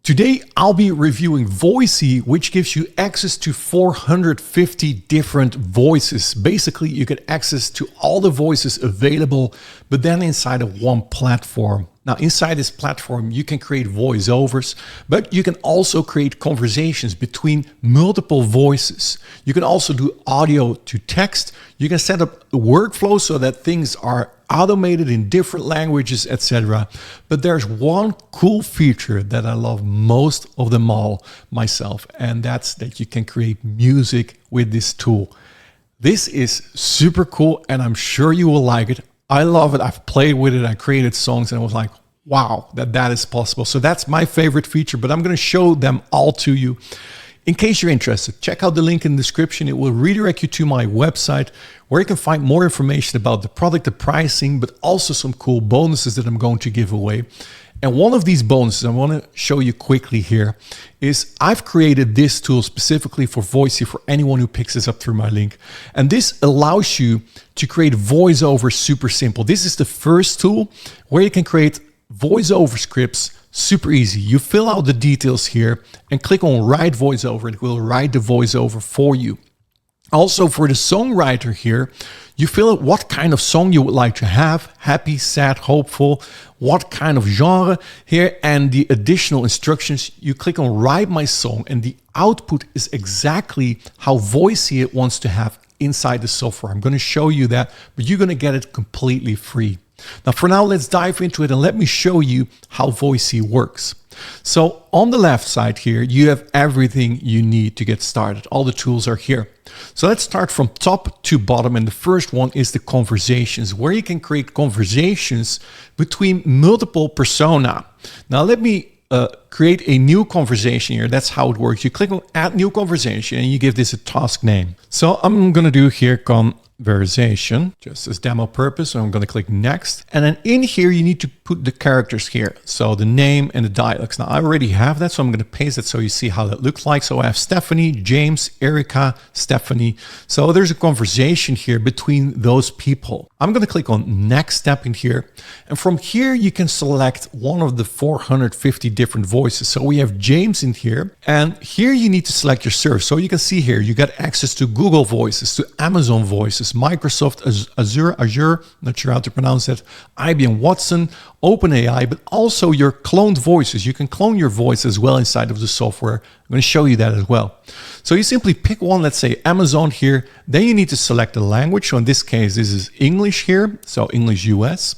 Today, I'll be reviewing Voisi, which gives you access to 450 different voices. Basically, you get access to all the voices available, but then inside of one platform. Now, inside this platform, you can create voiceovers, but you can also create conversations between multiple voices. You can also do audio to text. You can set up a workflow so that things are automated in different languages, etc. But there's one cool feature that I love most of them all myself, and that's that you can create music with this tool. This is super cool, and I'm sure you will like it. I love it. I've played with it. I created songs and I was like, wow, that is possible. So that's my favorite feature, but I'm going to show them all to you. In case you're interested, check out the link in the description. It will redirect you to my website where you can find more information about the product, the pricing, but also some cool bonuses that I'm going to give away. And one of these bonuses I want to show you quickly here is I've created this tool specifically for Voisi for anyone who picks this up through my link. And this allows you to create voiceovers super simple. This is the first tool where you can create voiceover scripts super easy. You fill out the details here and click on write voiceover. It will write the voiceover for you. Also for the songwriter here, you fill out what kind of song you would like to have, happy, sad, hopeful, what kind of genre here, and the additional instructions. You click on write my song and the output is exactly how Voisi it wants to have inside the software. I'm going to show you that, but you're going to get it completely free. Now for now, let's dive into it and let me show you how Voisi works. So on the left side here, you have everything you need to get started. All the tools are here. So let's start from top to bottom. And the first one is the conversations, where you can create conversations between multiple persona. Now let me create a new conversation here. That's how it works. You click on add new conversation and you give this a task name. So I'm going to do here conversation, just as demo purpose. So I'm going to click next. And then in here, you need to put the characters here. So the name and the dialects. Now I already have that, so I'm going to paste it so you see how that looks like. So I have Stephanie, James, Erica, Stephanie. So there's a conversation here between those people. I'm going to click on next step in here. And from here, you can select one of the 450 different voices. So we have James in here, and here you need to select your service. So you can see here, you got access to Google Voices, to Amazon Voices, Microsoft Azure, not sure how to pronounce it, IBM Watson, OpenAI, but also your cloned voices. You can clone your voice as well inside of the software. I'm going to show you that as well. So you simply pick one, let's say Amazon here, then you need to select the language. So in this case, this is English here, so English US.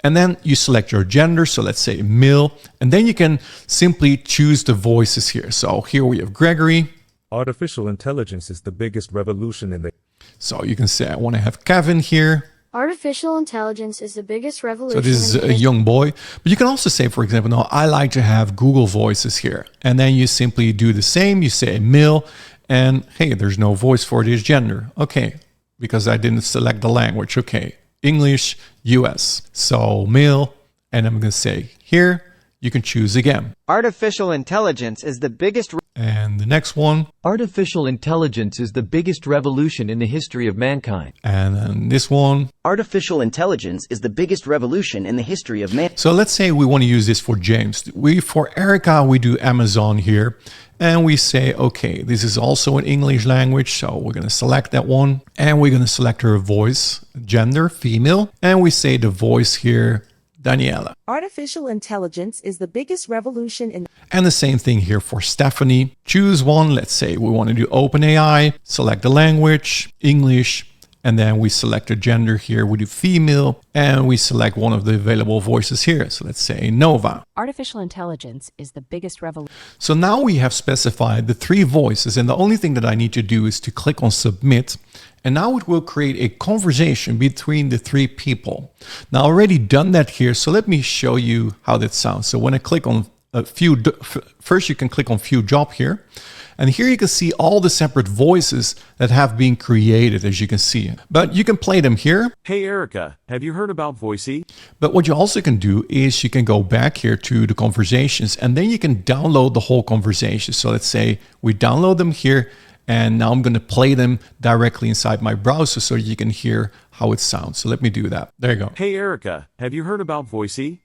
And then you select your gender, so let's say male, and then you can simply choose the voices here. So here we have Gregory. Artificial intelligence is the biggest revolution in the... So you can say, I want to have Kevin here. Artificial intelligence is the biggest revolution. So this is a young boy. But you can also say, for example, no, I like to have Google Voices here. And then you simply do the same. You say male, and hey, there's no voice for this gender. Okay, because I didn't select the language. Okay, English, US. So male, and I'm going to say here, you can choose again. Artificial intelligence is the biggest... And the next one. Artificial intelligence is the biggest revolution in the history of mankind. And then this one. Artificial intelligence is the biggest revolution in the history of man. So let's say we want to use this for James. For Erica, we do Amazon here. And we say, okay, this is also an English language. So we're going to select that one. And we're going to select her voice, gender, female. And we say the voice here, Daniela. Artificial intelligence is the biggest revolution in... And the same thing here for Stephanie. Choose one. Let's say we want to do OpenAI. Select the language, English. And then we select a gender here. We do female. And we select one of the available voices here. So let's say Nova. Artificial intelligence is the biggest revolution. So now we have specified the 3 voices. And the only thing that I need to do is to click on submit. And now it will create a conversation between the 3 people. Now I already done that here. So let me show you how that sounds. So when I click on first you can click on view job here. And here you can see all the separate voices that have been created, as you can see. But you can play them here. Hey Erica, have you heard about Voisi? But what you also can do is you can go back here to the conversations and then you can download the whole conversation. So let's say we download them here. And now I'm going to play them directly inside my browser so you can hear how it sounds. So let me do that. There you go. Hey Erica, have you heard about Voisi?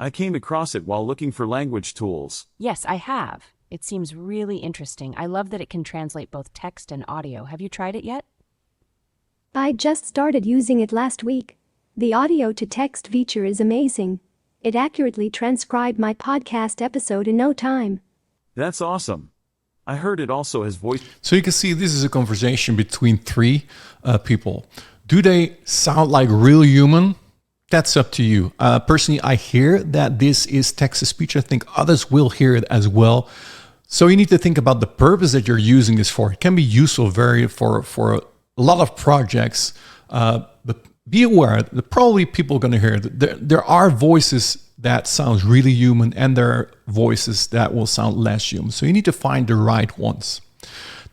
I came across it while looking for language tools. Yes, I have. It seems really interesting. I love that it can translate both text and audio. Have you tried it yet? I just started using it last week. The audio-to-text feature is amazing. It accurately transcribed my podcast episode in no time. That's awesome. I heard it also has voice. So you can see this is a conversation between three people. Do they sound like real human? That's up to you. Personally, I hear that this is text-to-speech. I think others will hear it as well. So you need to think about the purpose that you're using this for. It can be useful for a lot of projects, but be aware that probably people are going to hear that there are voices that sounds really human and there are voices that will sound less human. So you need to find the right ones.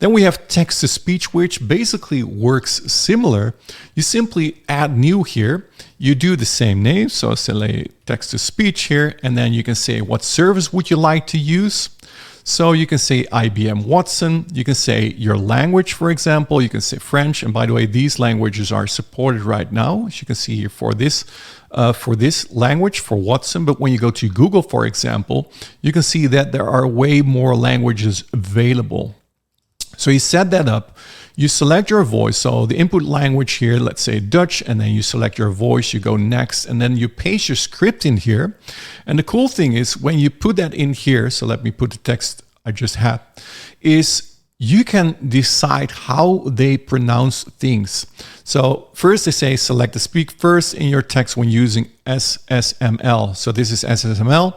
Then we have text-to-speech, which basically works similar. You simply add new here. You do the same name, so select text-to-speech here, and then you can say what service would you like to use. So you can say IBM Watson, you can say your language, for example, you can say French. And by the way, these languages are supported right now, as you can see here for this language, for Watson. But when you go to Google, for example, you can see that there are way more languages available. So you set that up, you select your voice. So the input language here, let's say Dutch, and then you select your voice, you go next, and then you paste your script in here. And the cool thing is when you put that in here, so let me put the text I just had, is you can decide how they pronounce things. So first they say select the speak first in your text when using SSML. So this is SSML.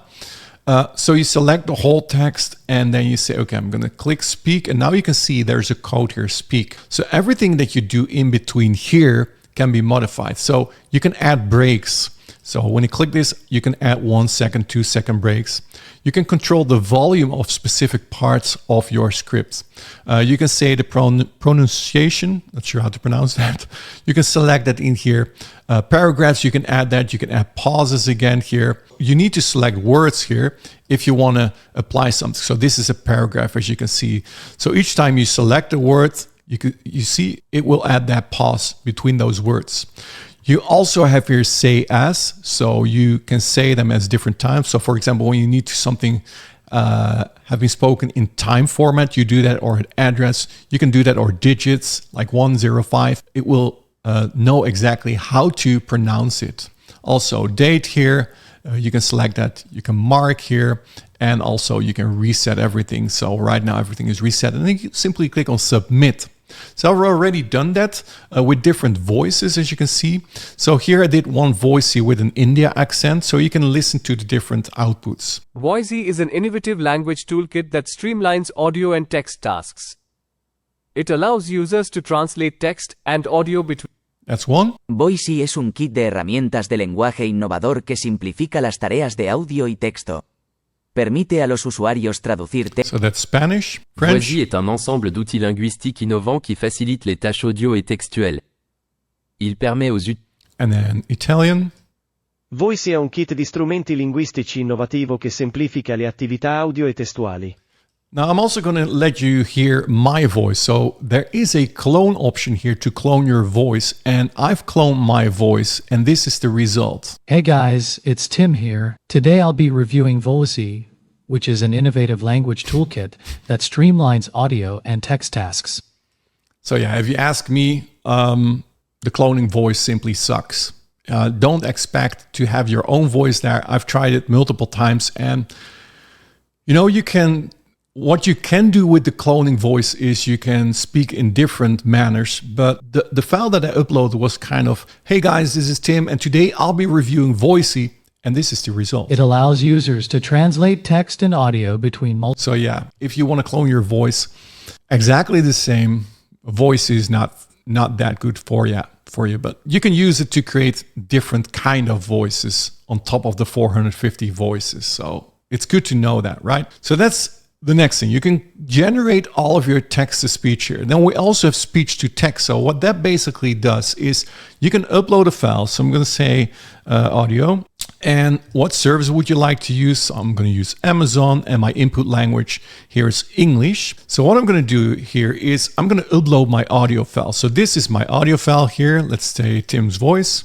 So you select the whole text and then you say, okay, I'm going to click speak. And now you can see there's a code here, speak. So everything that you do in between here can be modified. So you can add breaks. So when you click this, you can add 1 second, 2 second breaks. You can control the volume of specific parts of your script. You can say the pronunciation, not sure how to pronounce that. You can select that in here. Paragraphs, you can add that. You can add pauses again here. You need to select words here if you want to apply something. So this is a paragraph, as you can see. So each time you select a word, you see it will add that pause between those words. You also have here say as, so you can say them as different times. So for example, when you need to something have been spoken in time format, you do that, or an address, you can do that, or digits like 105. It will know exactly how to pronounce it. Also date here, you can select that, you can mark here, and also you can reset everything. So right now everything is reset, and then you simply click on submit. So I've already done that with different voices, as you can see. So here I did one Voisi with an India accent, so you can listen to the different outputs. Voisi is an innovative language toolkit that streamlines audio and text tasks. It allows users to translate text and audio between. That's one. Voisi es un kit de herramientas de lenguaje innovador que simplifica las tareas de audio y texto. Permite a los usuarios traducir texto. So that's Spanish, French. Voisi est un ensemble d'outils linguistiques innovants qui facilitent les tâches audio et textuelles. Il permet aux And then Italian. Voisi è un kit di strumenti linguistici innovativo che semplifica le attività audio e testuali. Now I'm also going to let you hear my voice. So there is a clone option here to clone your voice, and I've cloned my voice, and this is the result. Hey guys, it's Tim here. Today I'll be reviewing Voisi, which is an innovative language toolkit that streamlines audio and text tasks. So yeah, if you ask me, the cloning voice simply sucks. Don't expect to have your own voice there. I've tried it multiple times, and you know, what you can do with the cloning voice is you can speak in different manners, but the file that I uploaded was kind of, hey guys, this is Tim, and today I'll be reviewing Voisi, and this is the result. It allows users to translate text and audio between multiple. So yeah, if you want to clone your voice, exactly the same, Voisi is not that good for you, but you can use it to create different kind of voices on top of the 450 voices. So it's good to know that, right? So that's the next thing. You can generate all of your text-to-speech here. Then we also have speech-to-text. So what that basically does is you can upload a file. So I'm going to say audio. And what service would you like to use? So I'm going to use Amazon, and my input language here is English. So what I'm going to do here is I'm going to upload my audio file. So this is my audio file here. Let's say Tim's voice.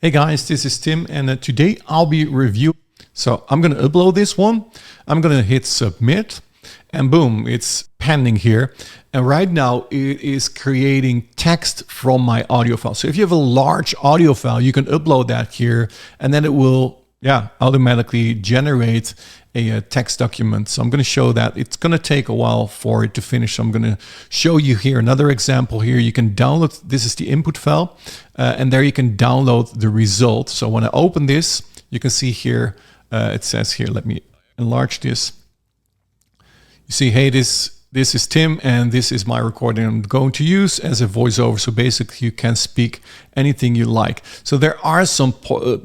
Hey guys, this is Tim, and today I'll be reviewing. So I'm going to upload this one. I'm going to hit submit, and boom, it's pending here. And right now it is creating text from my audio file. So if you have a large audio file, you can upload that here, and then it will automatically generate a text document. So I'm going to show that. It's going to take a while for it to finish. So I'm going to show you here another example here. You can download, this is the input file, and there you can download the result. So when I open this, you can see here, it says here, let me enlarge this. You see, hey, this is Tim, and this is my recording I'm going to use as a voiceover. So basically you can speak anything you like. So there are some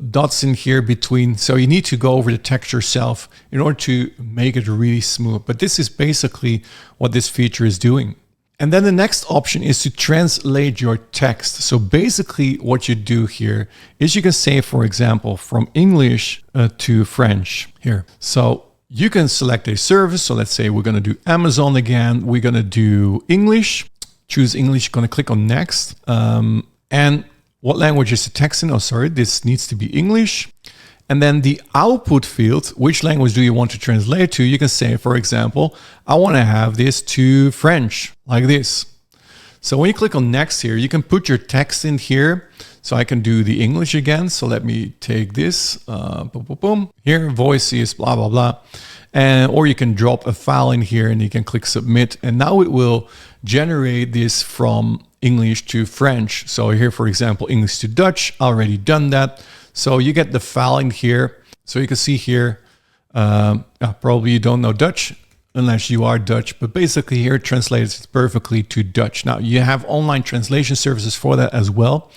dots in here between, so you need to go over the text yourself in order to make it really smooth. But this is basically what this feature is doing. And then the next option is to translate your text. So basically what you do here is you can say, for example, from English to French here. So you can select a service. So let's say we're going to do Amazon again. We're going to do English. Choose English. Going to click on next. And what language is the text in? Oh, sorry. This needs to be English. And then the output field, which language do you want to translate to? You can say, for example, I want to have this to French, like this. So when you click on next here, you can put your text in here. So I can do the English again. So let me take this, boom, boom, boom. Here, Voisi is blah, blah, blah. And, or you can drop a file in here and you can click submit. And now it will generate this from English to French. So here, for example, English to Dutch, already done that. So you get the file in here. So you can see here, probably you don't know Dutch unless you are Dutch, but basically here it translates perfectly to Dutch. Now you have online translation services for that as well.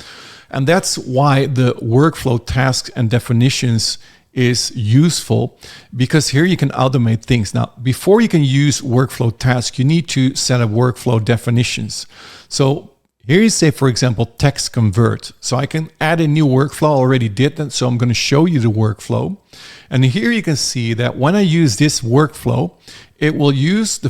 And that's why the workflow tasks and definitions is useful, because here you can automate things. Now, before you can use workflow tasks, you need to set up workflow definitions. So here you say, for example, text convert. So I can add a new workflow. I already did that. So I'm going to show you the workflow. And here you can see that when I use this workflow, it will use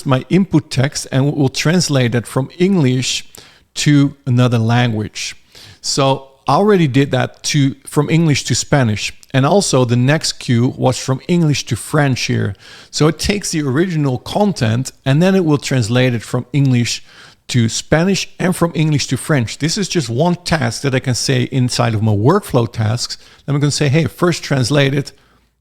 my input text and it will translate it from English to another language. So I already did that from English to Spanish. And also the next cue was from English to French here. So it takes the original content and then it will translate it from English to Spanish and from English to French. This is just one task that I can say inside of my workflow tasks. Then I'm going to say, hey, first translate it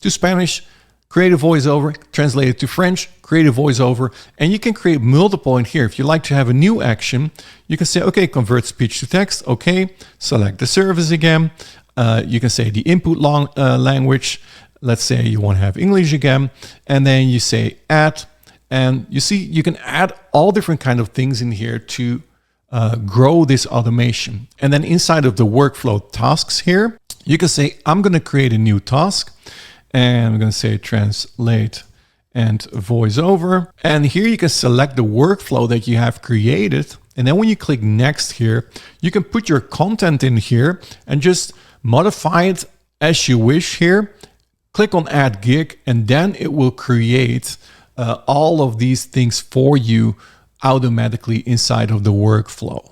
to Spanish, create a voiceover, translate it to French, create a voiceover, and you can create multiple in here. If you like to have a new action, you can say, okay, convert speech to text. Okay, select the service again. You can say the input language. Let's say you want to have English again, and then you say add, and you see you can add all different kind of things in here to grow this automation. And then inside of the workflow tasks here, you can say, I'm going to create a new task. And I'm going to say translate and voiceover. And here you can select the workflow that you have created. And then when you click next here, you can put your content in here and just modify it as you wish here. Click on add gig, and then it will create all of these things for you automatically inside of the workflow.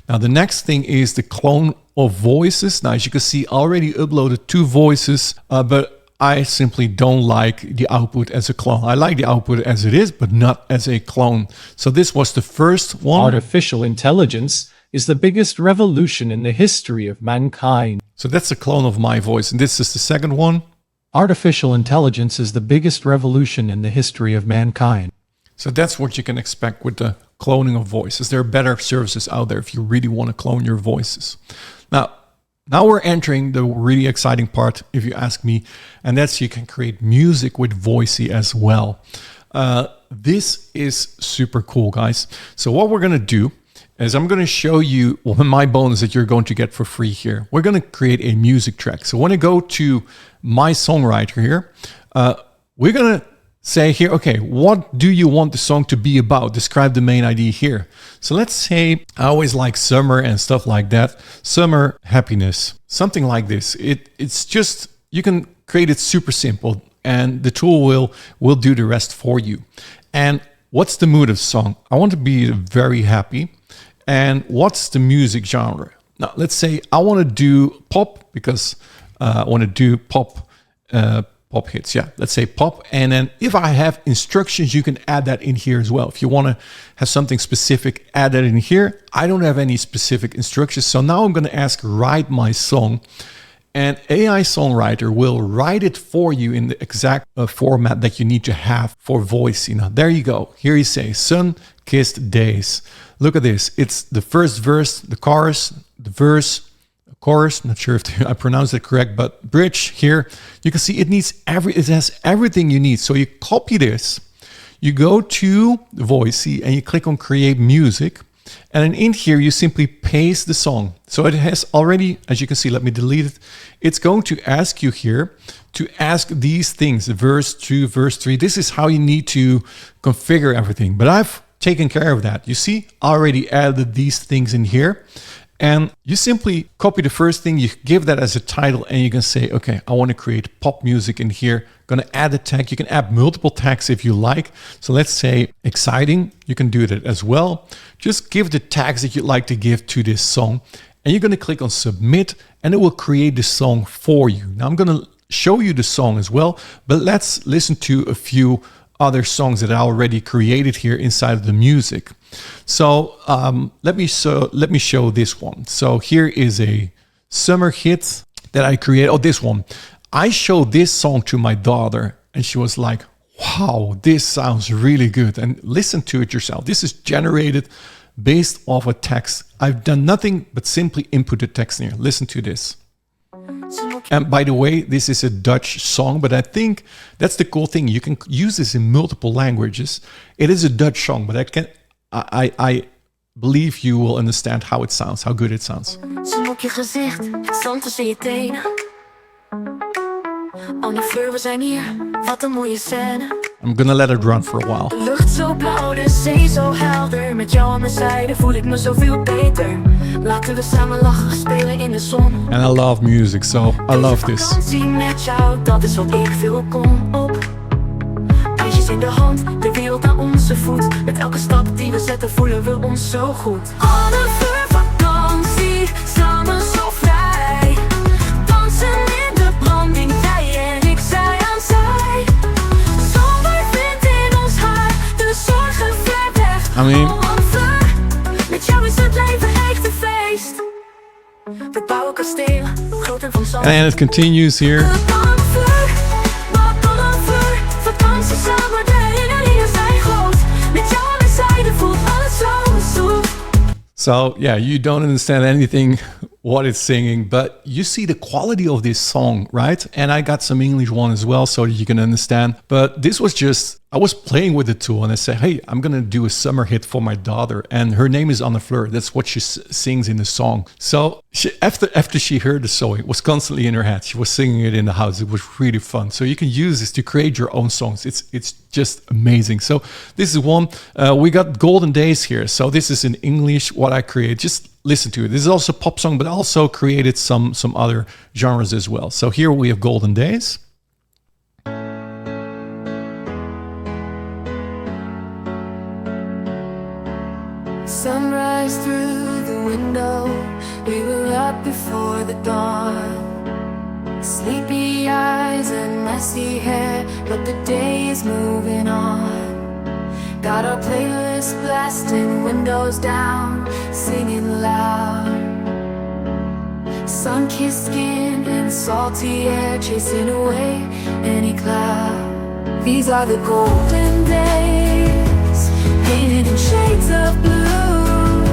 Now, the next thing is the clone of voices. Now, as you can see, I already uploaded 2 voices, but I simply don't like the output as a clone. I like the output as it is, but not as a clone. So this was the first one. Artificial intelligence is the biggest revolution in the history of mankind. So that's a clone of my voice. And this is the second one. Artificial intelligence is the biggest revolution in the history of mankind. So that's what you can expect with the cloning of voices. There are better services out there if you really want to clone your voices. Now we're entering the really exciting part, if you ask me, and that's you can create music with Voisi as well. This is super cool, guys. So what we're going to do is I'm going to show you my bonus that you're going to get for free here. We're going to create a music track. So when I go to my songwriter here, we're going to say here, okay, what do you want the song to be about? Describe the main idea here. So let's say I always like summer and stuff like that. Summer happiness, something like this. It's just, you can create it super simple and the tool will do the rest for you. And what's the mood of the song? I want to be very happy. And what's the music genre? Now, let's say I want to do pop because I want to do pop Pop hits, yeah, let's say pop. And then if I have instructions, you can add that in here as well. If you want to have something specific, add that in here. I don't have any specific instructions. So now I'm going to ask write my song. And AI Songwriter will write it for you in the exact format that you need to have for Voisi. Now, there you go. Here you say, sun-kissed days. Look at this. It's the first verse, the chorus, the verse, chorus. Not sure if I pronounced it correct, but bridge here. You can see it has everything you need. So you copy this, you go to Voisi and you click on Create Music. And then in here, you simply paste the song. So it has already, as you can see, let me delete it. It's going to ask you here to ask these things, verse 2, verse 3. This is how you need to configure everything. But I've taken care of that. You see, I already added these things in here. And you simply copy the first thing, you give that as a title, and you can say, okay, I want to create pop music in here. Going to add a tag. You can add multiple tags if you like. So let's say exciting. You can do that as well. Just give the tags that you'd like to give to this song. And you're going to click on submit, and it will create the song for you. Now I'm going to show you the song as well, but let's listen to a few other songs that I already created here inside of the music. So let me show this one. So here is a summer hit that I created. Oh, this one. I showed this song to my daughter and she was like, wow, this sounds really good. And listen to it yourself. This is generated based off a text. I've done nothing but simply input the text in here. Listen to this. And by the way, this is a Dutch song, but I think that's the cool thing. You can use this in multiple languages. It is a Dutch song, but I believe you will understand how it sounds, how good it sounds. I'm gonna let it run for a while. De lucht zo blauw, de zee zo helder. Met jou aan mijn zijde voel ik me zoveel beter. Laten we samen lachen, spelen in de zon. And I love music, so I love this. Vakantie met jou, dat is wat ik veel kom op. Ijsjes in de hand, de wereld aan onze voet. Met elke stap die we zetten voelen we ons zo goed. Alle vakantie, samen zo vrij. Dansen in de branding, jij en ik zij aan zij. I mean, met jou is het leven echt een feest. We bouwen kastelen, groot en van zand. And it continues here. Vakantie samen, de herinneringen zijn groot. Met jou aan mijn zijde voelt alles zo zoet. So yeah, you don't understand anything what it's singing, but you see the quality of this song, right? And I got some English one as well so that you can understand. But this was just, I was playing with the tool and I said, hey, I'm going to do a summer hit for my daughter. And her name is Anne Fleur. That's what she sings in the song. So after she heard the song, it was constantly in her head. She was singing it in the house. It was really fun. So you can use this to create your own songs. It's just amazing. So this is one. We got Golden Days here. So this is in English, what I create. Just listen to it. This is also a pop song, but I also created some other genres as well. So here we have Golden Days. Sunrise through the window, we were up before the dawn. Sleepy eyes and messy hair, but the day is moving on. Got our playlist blasting, windows down, singing loud. Sun-kissed skin and salty air, chasing away any cloud. These are the golden days, painted in shades of blue,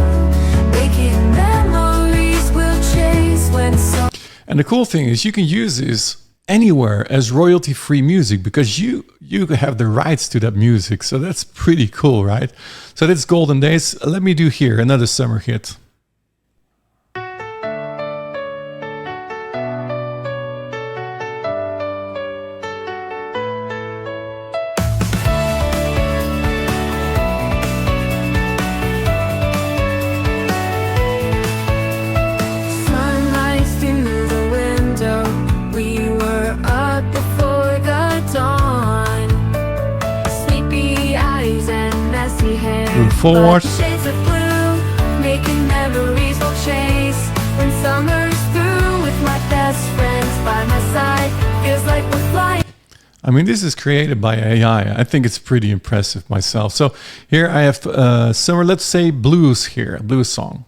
making memories we'll chase when sun. And the cool thing is you can use this anywhere as royalty-free music because you have the rights to that music. So that's pretty cool, right? So that's Golden Days. Let me do here another summer hit. Forward. Shades of blue, making memories we'll chase. When summer's through with my best friends by my side, feels like we're flying. I mean, this is created by AI. I think it's pretty impressive myself. So here I have summer, let's say blues here, a blues song.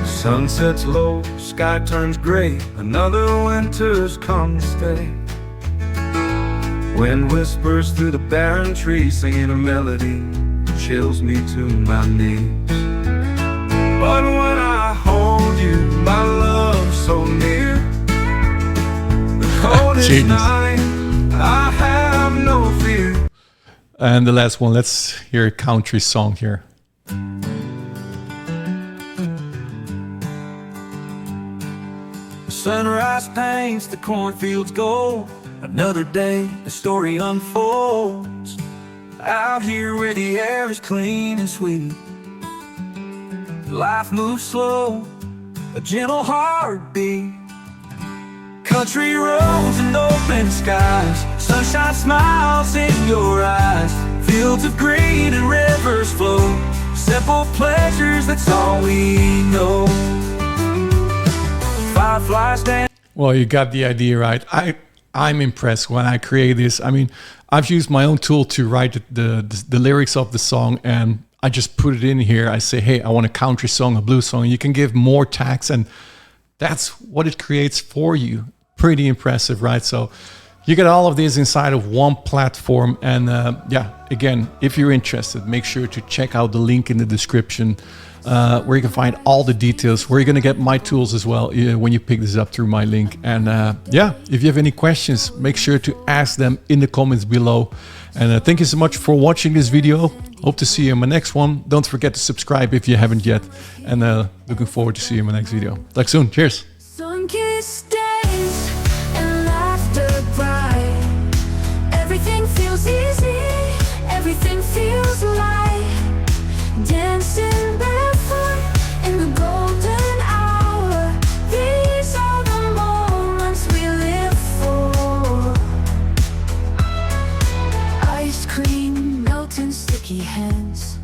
Sun sets low, sky turns gray, another winter's come to stay. Wind whispers through the barren trees, singing a melody, chills me to my knees. But when I hold you, my love so near, the coldest night, I have no fear. And the last one, let's hear a country song here. Sunrise paints the cornfields gold. Another day, the story unfolds. Out here where the air is clean and sweet, life moves slow, a gentle heartbeat. Country roads and open skies, sunshine smiles in your eyes. Fields of green and rivers flow, simple pleasures, that's all we know. Fireflies dance. Well, you got the idea, right? I'm impressed when I create this. I mean, I've used my own tool to write the lyrics of the song, and I just put it in here. I say, hey, I want a country song, a blues song. You can give more tags, and that's what it creates for you. Pretty impressive, right? So you get all of this inside of one platform. And yeah, again, if you're interested, make sure to check out the link in the description where you can find all the details, where you're going to get my tools as well when you pick this up through my link. And yeah, if you have any questions, make sure to ask them in the comments below. And thank you so much for watching this video. Hope to see you in my next one. Don't forget to subscribe if you haven't yet. And looking forward to see you in my next video. Talk soon. Cheers. Sun-kissed days and laughter bright. Everything feels easy, everything feels light. Dancing barefoot in the golden hour. These are the moments we live for. Ice cream, melting sticky hands.